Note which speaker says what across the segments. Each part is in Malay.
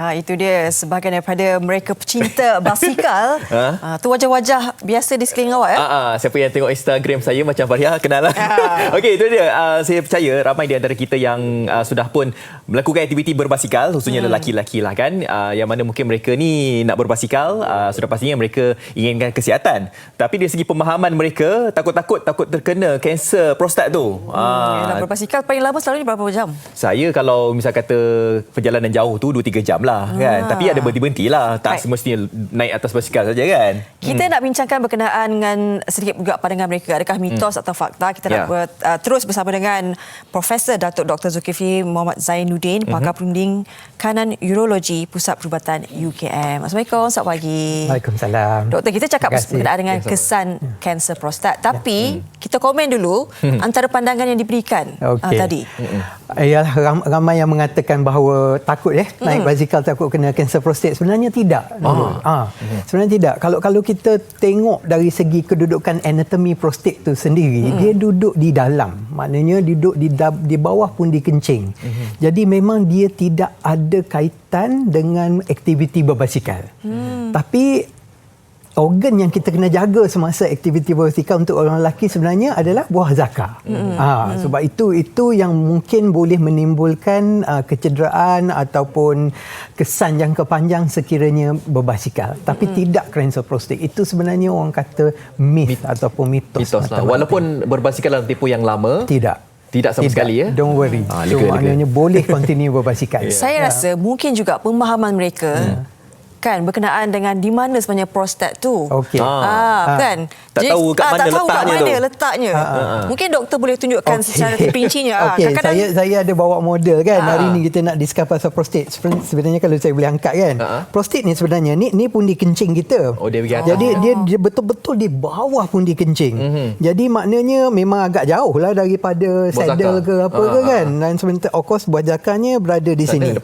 Speaker 1: Itu dia sebahagian daripada mereka pecinta basikal. Tu wajah-wajah biasa di sekeliling awak ya?
Speaker 2: Siapa yang tengok Instagram saya macam Faria, kenal lah. Okey, itu dia. Saya percaya ramai di antara kita yang sudah pun melakukan aktiviti berbasikal, khususnya lelaki-lelaki lah kan, yang mana mungkin mereka ni nak berbasikal, sudah pastinya mereka inginkan kesihatan. Tapi dari segi pemahaman mereka, takut terkena kanser prostat tu.
Speaker 1: Berbasikal paling lama selalunya berapa jam?
Speaker 2: Saya kalau misal kata perjalanan jauh tu 2-3 jam lah kan. Tapi ada berhenti-berhenti lah. Tak semestinya naik atas basikal saja kan.
Speaker 1: Kita nak bincangkan berkenaan dengan sedikit juga pandangan mereka. Adakah mitos atau fakta? Kita nak terus bersama dengan Profesor Datuk Dr. Zulkifli Mohamed Zainuddin, pakar perunding kanan urologi Pusat Perubatan UKM. Assalamualaikum, selamat pagi.
Speaker 3: Waalaikumsalam.
Speaker 1: Doktor, kita cakap berkenaan dengan kesan kanser prostat. Tapi kita komen dulu antara pandangan yang diberikan tadi.
Speaker 3: Ialah ramai yang mengatakan bahawa takut naik basikal takut kena kanser prostat. Sebenarnya tidak. Sebenarnya tidak. Kalau kita tengok dari segi kedudukan anatomi prostat tu sendiri, dia duduk di dalam. Maknanya duduk di bawah pundi kencing. Jadi memang dia tidak ada kaitan dengan aktiviti berbasikal. Tapi organ yang kita kena jaga semasa aktiviti berbasikal untuk orang lelaki sebenarnya adalah buah zakar. Sebab itu yang mungkin boleh menimbulkan kecederaan ataupun kesan jangka panjang sekiranya berbasikal. Tapi tidak kanser prostat. Itu sebenarnya orang kata myth ataupun mitos
Speaker 2: lah. Walaupun berbasikal dalam tempoh yang lama. Tidak sama sekali ya.
Speaker 3: Don't worry. Maknanya boleh continue berbasikal.
Speaker 1: Saya rasa mungkin juga pemahaman mereka kan berkenaan dengan di mana sebenarnya prostat tu. Kan.
Speaker 2: Tak tahu kat mana
Speaker 1: letaknya. Mungkin doktor boleh tunjukkan secara terperincinya.
Speaker 3: Saya ada bawa model kan. Hari ni kita nak discuss pasal prostat. Sebenarnya kalau saya boleh angkat kan. Prostat ni sebenarnya ni pundi kencing kita. Jadi dia betul-betul di bawah pundi kencing. Jadi maknanya memang agak jauh lah daripada saddle ke apa ke kan. Dan sebenarnya of course buah zakarnya berada di sini.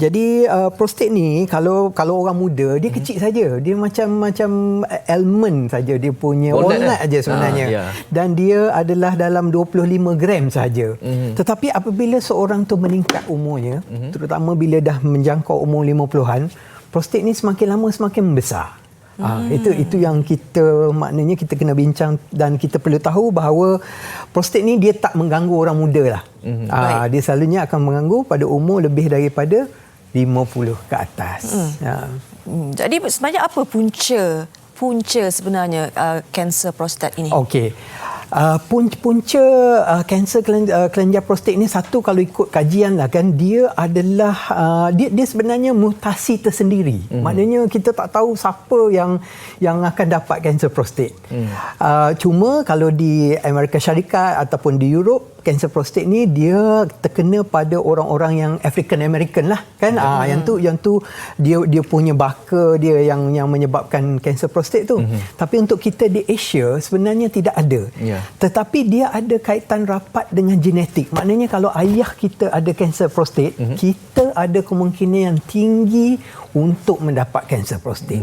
Speaker 3: Jadi prostat ni kalau orang muda dia kecil saja, dia macam almond saja, dia punya walnut aja sebenarnya. Dan dia adalah dalam 25 gram saja. Tetapi apabila seorang tu meningkat umurnya, terutama bila dah menjangkau umur 50-an, prostat ni semakin lama semakin membesar. Itu yang maknanya kita kena bincang dan kita perlu tahu bahawa prostat ni dia tak mengganggu orang muda lah. Dia selalunya akan mengganggu pada umur lebih daripada 50 ke atas.
Speaker 1: Jadi sebenarnya apa punca sebenarnya kanser prostat ini?
Speaker 3: Okey. Punca kanser kelenjar prostat ini satu kalau ikut kajian lah kan, dia adalah dia sebenarnya mutasi tersendiri. Maknanya kita tak tahu siapa yang akan dapat kanser prostat. Cuma kalau di Amerika Syarikat ataupun di Europe, kanser prostat ni dia terkena pada orang-orang yang African American lah kan. Yang tu dia punya baka dia yang menyebabkan kanser prostat tu. Tapi untuk kita di Asia sebenarnya tidak ada. Tetapi dia ada kaitan rapat dengan genetik. Maknanya kalau ayah kita ada kanser prostat, kita ada kemungkinan yang tinggi untuk mendapat kanser prostat.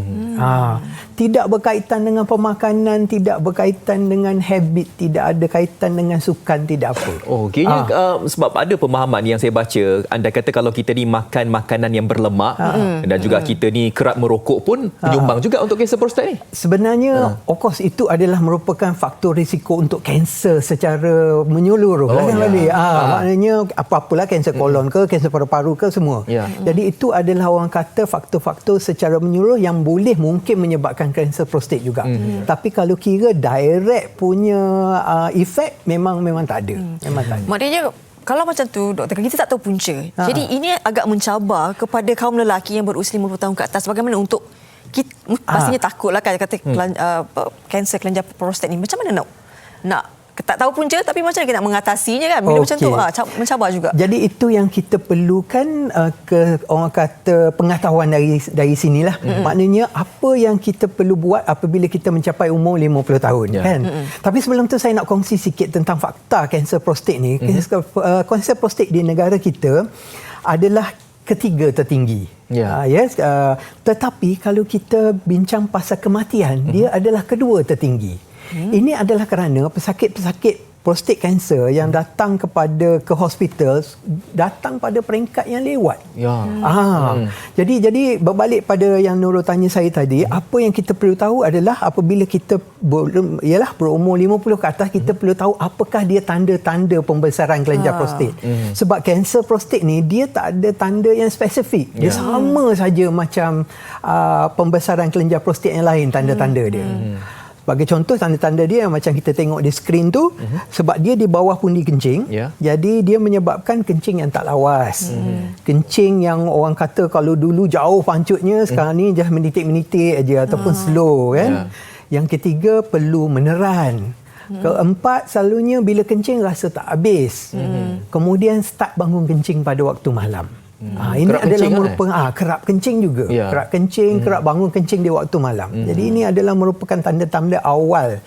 Speaker 3: Tidak berkaitan dengan pemakanan, tidak berkaitan dengan habit, tidak ada kaitan dengan sukan, tidak apa.
Speaker 2: Kayaknya sebab ada pemahaman yang saya baca, anda kata kalau kita ni makan makanan yang berlemak dan juga kita ni kerap merokok pun menyumbang juga untuk kanser prostat ni.
Speaker 3: Sebenarnya of course itu adalah merupakan faktor risiko untuk kanser secara menyeluruh. Maknanya apa-apalah, kanser kolon ke, kanser paru-paru ke, semua. Jadi itu adalah orang kata faktor-faktor secara menyeluruh yang boleh mungkin menyebabkan kanser prostat juga. Tapi kalau kira direct punya efek memang tak ada.
Speaker 1: Maknanya kalau macam tu doktor, kita tak tahu punca. Jadi ini agak mencabar kepada kaum lelaki yang berusia 50 tahun ke atas. Bagaimana untuk kita, pastinya takutlah kan kata kanser kelenjar prostat ni. Macam mana nak tak tahu punca tapi macam mana kita nak mengatasinya kan bila macam tu mencabar juga.
Speaker 3: Jadi itu yang kita perlukan orang kata pengetahuan dari sinilah. Maknanya apa yang kita perlu buat apabila kita mencapai umur 50 tahun kan. Tapi sebelum tu saya nak kongsi sikit tentang fakta kanser prostat ni. Kanser prostat di negara kita adalah ketiga tertinggi. Tetapi kalau kita bincang pasal kematian, dia adalah kedua tertinggi. Ini adalah kerana pesakit-pesakit prostate cancer yang datang ke hospital datang pada peringkat yang lewat. Jadi berbalik pada yang Nurul tanya saya tadi, apa yang kita perlu tahu adalah apabila kita berumur 50 ke atas, kita perlu tahu apakah dia tanda-tanda pembesaran kelenjar prostat. Sebab kanser prostat ni dia tak ada tanda yang spesifik. Dia sama saja macam pembesaran kelenjar prostat yang lain, tanda-tanda dia. Sebagai contoh, tanda-tanda dia yang macam kita tengok di skrin tu, sebab dia di bawah pundi kencing, jadi dia menyebabkan kencing yang tak lawas. Kencing yang orang kata kalau dulu jauh pancutnya, sekarang ni just menitik-menitik aja ataupun slow kan. Yang ketiga, perlu meneran. Keempat, selalunya bila kencing rasa tak habis. Kemudian start bangun kencing pada waktu malam. Ini kerap adalah merupakan kerap kencing juga. Kerap kencing, kerap bangun kencing di waktu malam. Jadi ini adalah merupakan tanda-tanda awal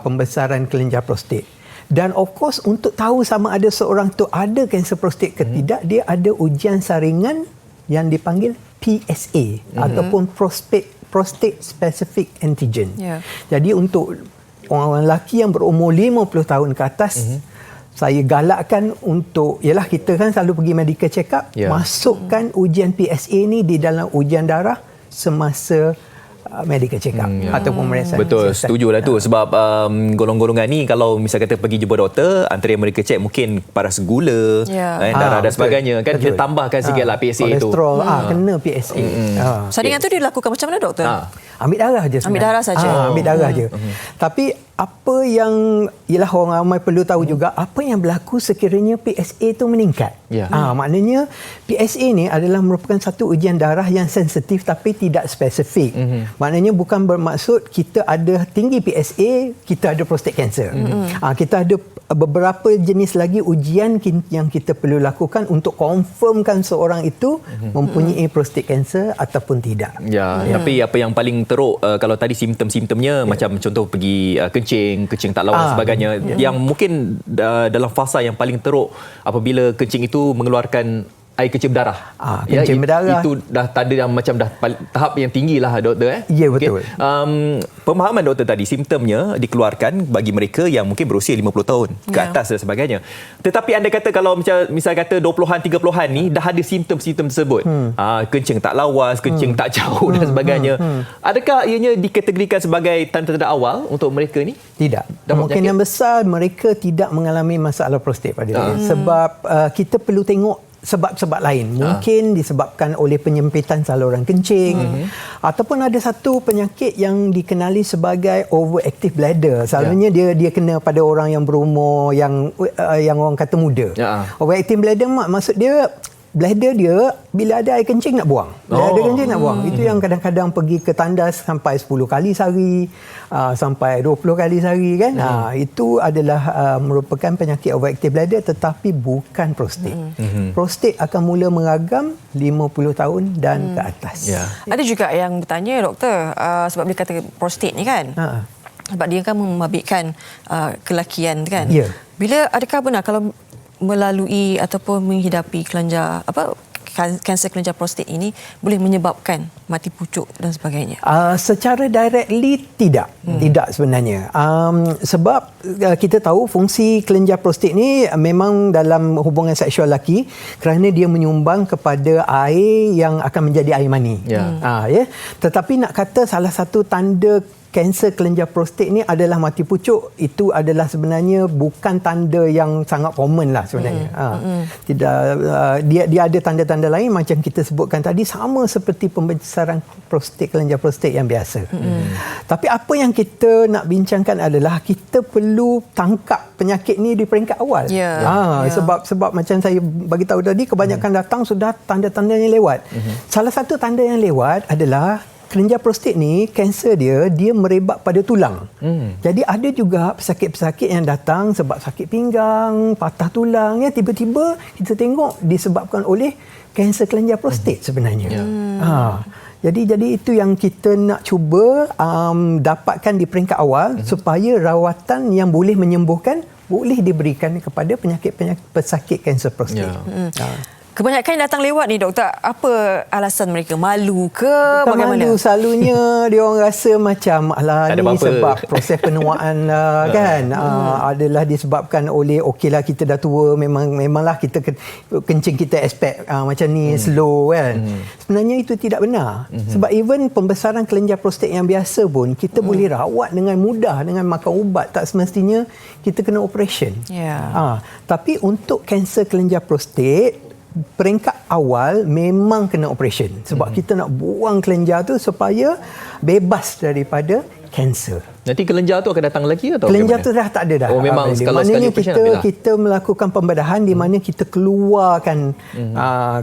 Speaker 3: pembesaran kelenjar prostat. Dan of course, untuk tahu sama ada seorang tu ada kanser prostat ke tidak, dia ada ujian saringan yang dipanggil PSA ataupun prostate specific antigen. Jadi untuk orang lelaki yang berumur 50 tahun ke atas, saya galakkan untuk, kita kan selalu pergi medical check up, masukkan ujian PSA ni di dalam ujian darah semasa medical check up ataupun pemeriksaan.
Speaker 2: Betul, setujulah tu sebab golong-golongan ni kalau misal kata pergi jumpa doktor, antara yang mereka cek mungkin paras gula, darah dan sebagainya kan, kita tambahkan sikitlah PSA tu.
Speaker 3: Kolesterol, kena PSA.
Speaker 1: Saringan tu dilakukan macam mana doktor?
Speaker 3: Ambil darah je sebenarnya.
Speaker 1: Ambil darah saja.
Speaker 3: Ambil darah je. Tapi apa yang orang ramai perlu tahu juga, apa yang berlaku sekiranya PSA itu meningkat. Maknanya PSA ni adalah merupakan satu ujian darah yang sensitif tapi tidak spesifik. Maknanya bukan bermaksud kita ada tinggi PSA, kita ada prostate cancer. Kita ada beberapa jenis lagi ujian yang kita perlu lakukan untuk confirmkan seorang itu mempunyai prostate cancer ataupun tidak.
Speaker 2: Tapi apa yang paling teruk kalau tadi simptom-simptomnya macam contoh pergi kencing tak lawan dan sebagainya, yang mungkin dalam fasa yang paling teruk apabila kencing itu mengeluarkan air kencing berdarah.
Speaker 3: Kencing berdarah.
Speaker 2: Itu dah tanda yang macam dah tahap yang tinggilah doktor.
Speaker 3: Ya, betul.
Speaker 2: Pemahaman doktor tadi, simptomnya dikeluarkan bagi mereka yang mungkin berusia 50 tahun ke atas dan sebagainya. Tetapi anda kata kalau misal kata 20-an, 30-an ni dah ada simptom-simptom tersebut. Kencing tak lawas, kencing tak jauh dan sebagainya. Adakah ianya dikategorikan sebagai tanda-tanda awal untuk mereka ni?
Speaker 3: Tidak. Kemungkinan besar mereka tidak mengalami masalah prostat pada dia. Sebab kita perlu tengok sebab-sebab lain. Mungkin disebabkan oleh penyempitan saluran kencing, ataupun ada satu penyakit yang dikenali sebagai overactive bladder. Selalunya dia kena pada orang yang berumur yang orang kata muda. Overactive bladder maksud dia bladder dia bila ada air kencing nak buang. Bila ada kencing nak buang. Itu yang kadang-kadang pergi ke tandas sampai 10 kali sehari, sampai 20 kali sehari kan. Itu adalah merupakan penyakit overactive bladder tetapi bukan prostat. Prostat akan mula meragam 50 tahun dan ke atas.
Speaker 1: Ada juga yang bertanya doktor, sebab dia kata prostat ni kan. Sebab dia kan membabitkan kelakian kan. Adakah benar kalau melalui ataupun menghidapi kanser kelenjar prostat ini boleh menyebabkan mati pucuk dan sebagainya?
Speaker 3: Secara directly tidak sebenarnya. Sebab kita tahu fungsi kelenjar prostat ni memang dalam hubungan seksual lelaki kerana dia menyumbang kepada air yang akan menjadi air mani. Tetapi nak kata salah satu tanda kanser kelenjar prostat ni adalah mati pucuk, itu adalah sebenarnya bukan tanda yang sangat common lah sebenarnya. Tidak, dia ada tanda-tanda lain macam kita sebutkan tadi, sama seperti pembesaran prostat, kelenjar prostat yang biasa. Tapi apa yang kita nak bincangkan adalah kita perlu tangkap penyakit ni di peringkat awal. Sebab macam saya bagi tahu tadi, kebanyakan datang sudah tanda-tanda yang lewat. Salah satu tanda yang lewat adalah kelenjar prostat ni, kanser dia merebak pada tulang. Jadi ada juga pesakit-pesakit yang datang sebab sakit pinggang, patah tulang, tiba-tiba kita tengok disebabkan oleh kanser kelenjar prostat sebenarnya. Jadi itu yang kita nak cuba dapatkan di peringkat awal supaya rawatan yang boleh menyembuhkan boleh diberikan kepada pesakit kanser prostat.
Speaker 1: Kebanyakan yang datang lewat ni doktor, apa alasan mereka? Malu ke bagaimana?
Speaker 3: Malu selalunya dia orang rasa macam alah
Speaker 2: Ada
Speaker 3: ni
Speaker 2: apa-apa.
Speaker 3: sebab proses penuaan lah kan. Adalah disebabkan oleh okeylah kita dah tua, memanglah kita kencing kita expect macam ni slow kan. Sebenarnya itu tidak benar. Sebab even pembesaran kelenjar prostat yang biasa pun kita boleh rawat dengan mudah dengan makan ubat, tak semestinya kita kena operation.
Speaker 1: Ya.
Speaker 3: Tapi untuk kanser kelenjar prostat peringkat awal memang kena operation sebab kita nak buang kelenjar tu supaya bebas daripada kanser.
Speaker 2: Nanti kelenjar tu akan datang lagi atau
Speaker 3: Kelenjar tu
Speaker 2: bagaimana?
Speaker 3: dah tak ada dah.
Speaker 2: Oh, memang kalau
Speaker 3: maknanya
Speaker 2: sekali operation habis lah.
Speaker 3: kita melakukan pembedahan di mana kita keluarkan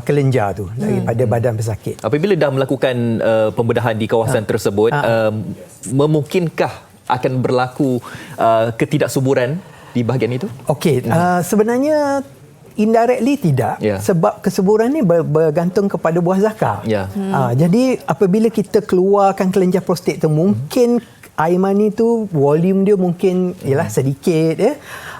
Speaker 3: kelenjar tu daripada badan pesakit.
Speaker 2: Apabila dah melakukan pembedahan di kawasan tersebut, memungkinkah akan berlaku ketidaksuburan di bahagian itu?
Speaker 3: Okey, sebenarnya indirectly tidak, sebab kesuburan ni bergantung kepada buah zakar. Jadi apabila kita keluarkan kelenjar prostat tu, mungkin air mani tu volume dia mungkin ialah sedikit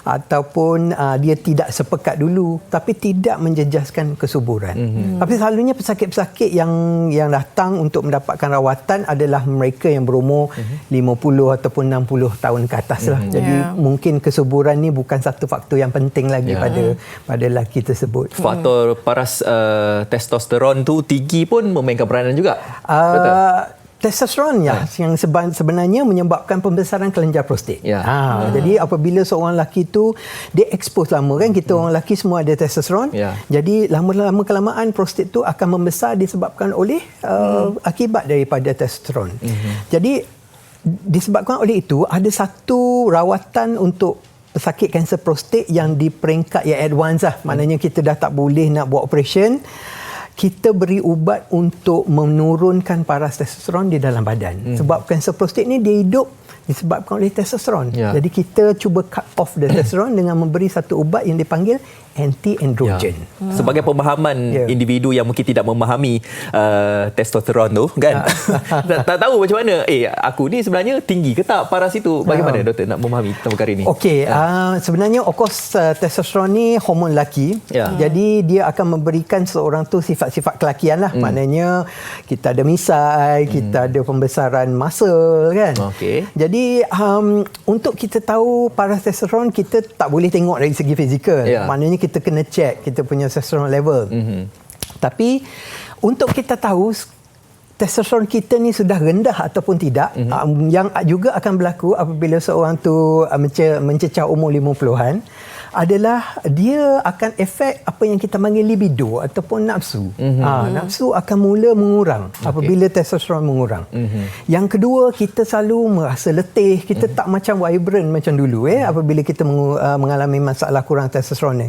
Speaker 3: ataupun dia tidak sepekat dulu, tapi tidak menjejaskan kesuburan. Tapi selalunya pesakit-pesakit yang datang untuk mendapatkan rawatan adalah mereka yang berumur 50 ataupun 60 tahun ke atas lah. Jadi mungkin kesuburan ni bukan satu faktor yang penting lagi pada lelaki tersebut.
Speaker 2: Faktor paras testosteron tu tinggi pun memainkan peranan juga. Betul?
Speaker 3: Testosteron yang sebenarnya menyebabkan pembesaran kelenjar prostat. Jadi apabila seorang lelaki tu dia expose lama kan, kita orang lelaki semua ada testosteron. Jadi lama-lama kelamaan prostat tu akan membesar disebabkan oleh akibat daripada testosteron. Jadi disebabkan oleh itu ada satu rawatan untuk pesakit kanser prostat yang di peringkat yang advance lah. Maknanya kita dah tak boleh nak buat operation. Kita beri ubat untuk menurunkan paras testosteron di dalam badan. Sebab kanser prostat ni dia hidup disebabkan oleh testosteron. Jadi kita cuba cut off the testosteron dengan memberi satu ubat yang dipanggil anti-androgen.
Speaker 2: Sebagai pemahaman individu yang mungkin tidak memahami testosteron tu kan. tak tahu macam mana. Aku ni sebenarnya tinggi ke tak paras itu? Bagaimana doktor nak memahami tentang perkara ini?
Speaker 3: Okey, sebenarnya of course testosteron ni hormon lelaki. Jadi dia akan memberikan seorang tu sifat-sifat kelakian lah. Maknanya kita ada misai, kita ada pembesaran muscle kan. Jadi untuk kita tahu paras testosteron, kita tak boleh tengok dari segi fizikal. Maknanya kita kena check kita punya testosteron level. Tapi untuk kita tahu testosteron kita ni sudah rendah ataupun tidak, yang juga akan berlaku apabila seorang tu mencecah umur 50-an, adalah dia akan efek apa yang kita panggil libido ataupun nafsu. Nafsu akan mula mengurang apabila testosteron mengurang. Yang kedua, kita selalu merasa letih, kita tak macam vibrant macam dulu apabila kita mengalami masalah kurang testosteron ni.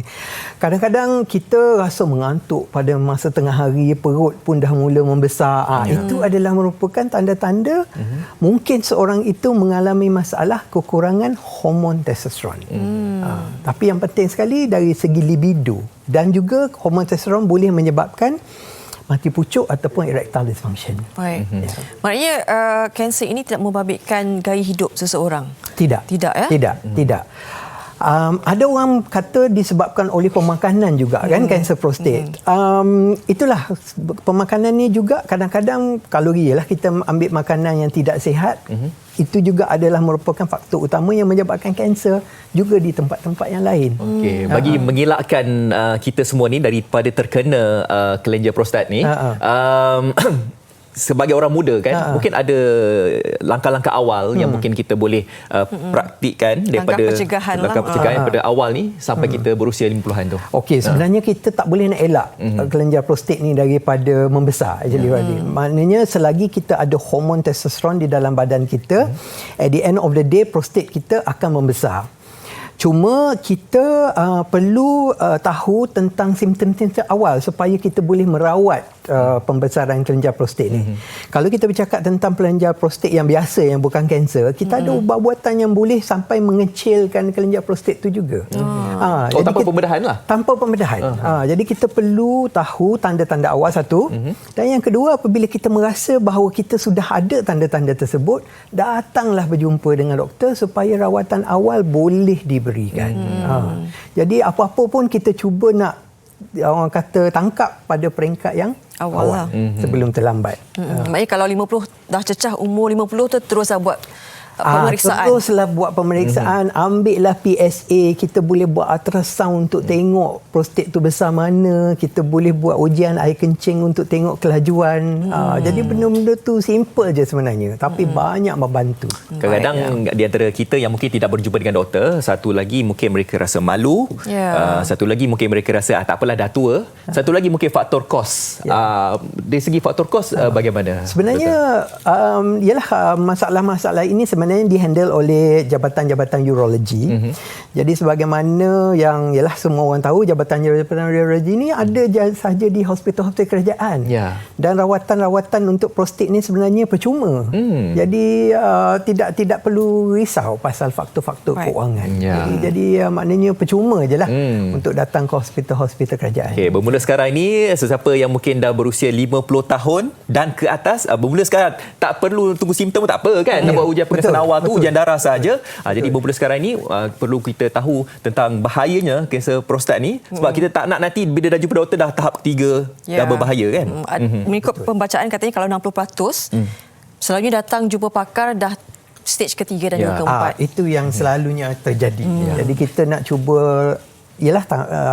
Speaker 3: Kadang-kadang kita rasa mengantuk pada masa tengah hari, perut pun dah mula membesar. Itu adalah merupakan tanda-tanda mungkin seorang itu mengalami masalah kekurangan hormon testosteron. Tapi yang penting sekali dari segi libido, dan juga hormon testosteron boleh menyebabkan mati pucuk ataupun erectile dysfunction.
Speaker 1: Baik. Maknanya kanser ini tidak membabitkan gaya hidup seseorang?
Speaker 3: Tidak.
Speaker 1: Tidak ya?
Speaker 3: Tidak. Ada orang kata disebabkan oleh pemakanan juga kan, kanser prostat. Itulah, pemakanan ni juga kadang-kadang kalori lah, kita ambil makanan yang tidak sihat. Itu juga adalah merupakan faktor utama yang menyebabkan kanser juga di tempat-tempat yang lain.
Speaker 2: Bagi mengelakkan kita semua ni daripada terkena kelenjar prostat ni, sebagai orang muda kan, mungkin ada langkah-langkah awal yang mungkin kita boleh praktikkan daripada langkah pencegahan pada awal ni sampai kita berusia 50-an tu.
Speaker 3: Okey, sebenarnya kita tak boleh nak elak kelenjar prostat ni daripada membesar. Maknanya selagi kita ada hormon testosteron di dalam badan kita, at the end of the day prostat kita akan membesar. Cuma kita perlu tahu tentang simptom-simptom awal supaya kita boleh merawat pembesaran kelenjar prostat ni. Kalau kita bercakap tentang kelenjar prostat yang biasa yang bukan kanser, kita ada ubat-ubatan yang boleh sampai mengecilkan kelenjar prostat tu juga.
Speaker 2: Jadi tanpa pembedahan lah?
Speaker 3: Tanpa pembedahan. Jadi kita perlu tahu tanda-tanda awal satu. Dan yang kedua, apabila kita merasa bahawa kita sudah ada tanda-tanda tersebut, datanglah berjumpa dengan doktor supaya rawatan awal boleh diberikan. Jadi apa-apa pun kita cuba nak orang kata tangkap pada peringkat yang
Speaker 1: Awal lah.
Speaker 3: sebelum terlambat.
Speaker 1: Maknanya kalau 50 dah cecah umur 50 tu teruslah buat pemeriksaan.
Speaker 3: Teruslah buat pemeriksaan, ambillah PSA, kita boleh buat ultrasound untuk tengok prostat tu besar mana, kita boleh buat ujian air kencing untuk tengok kelajuan. Jadi benda-benda tu simple je sebenarnya, tapi banyak membantu.
Speaker 2: Kadang-kadang di antara kita yang mungkin tidak berjumpa dengan doktor, satu lagi mungkin mereka rasa malu, satu lagi mungkin mereka rasa tak apalah dah tua, satu lagi mungkin faktor kos. Dari segi faktor kos bagaimana?
Speaker 3: Sebenarnya ialah masalah-masalah ini sebenarnya dihandle oleh jabatan-jabatan urologi. Jadi sebagaimana yang ialah semua orang tahu, jabatan-jabatan urologi ni ada sahaja di hospital-hospital kerajaan. Dan rawatan-rawatan untuk prostat ni sebenarnya percuma. Jadi tidak perlu risau pasal faktor-faktor keuangan. Jadi maknanya percuma je lah untuk datang ke hospital-hospital kerajaan.
Speaker 2: Okay, bermula sekarang ni, sesiapa yang mungkin dah berusia 50 tahun dan ke atas, bermula sekarang tak perlu tunggu simptom tak apa kan, nak buat ujian pengesanan awal tu ujian darah saja. Jadi bermula sekarang ni perlu kita tahu tentang bahayanya kanser prostat ni, sebab kita tak nak nanti bila dah jumpa doktor dah tahap ketiga dah berbahaya kan.
Speaker 1: Mengikut pembacaan katanya kalau 60% selalunya datang jumpa pakar dah stage ketiga dan juga keempat.
Speaker 3: Itu yang selalunya terjadi. Jadi kita nak cuba ialah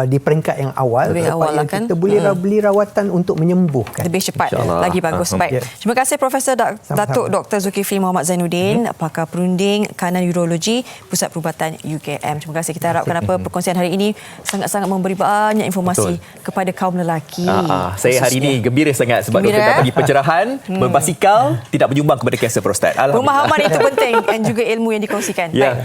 Speaker 3: di peringkat yang awal supaya
Speaker 1: kan?
Speaker 3: kita boleh beli rawatan untuk menyembuhkan.
Speaker 1: Lebih cepat, lagi bagus. Baik. Terima kasih Profesor Datuk Dr. Zulkifli Mohamed Zainuddin, pakar perunding kanan urologi Pusat Perubatan UKM. Terima kasih. Kita harapkan perkongsian hari ini sangat-sangat memberi banyak informasi kepada kaum lelaki.
Speaker 2: Saya hari ini gembira sangat sebab doktor dah bagi pencerahan, berbasikal, tidak berjumbang kepada kanser prostat.
Speaker 1: Pemahaman itu penting dan juga ilmu yang dikongsikan. Baik.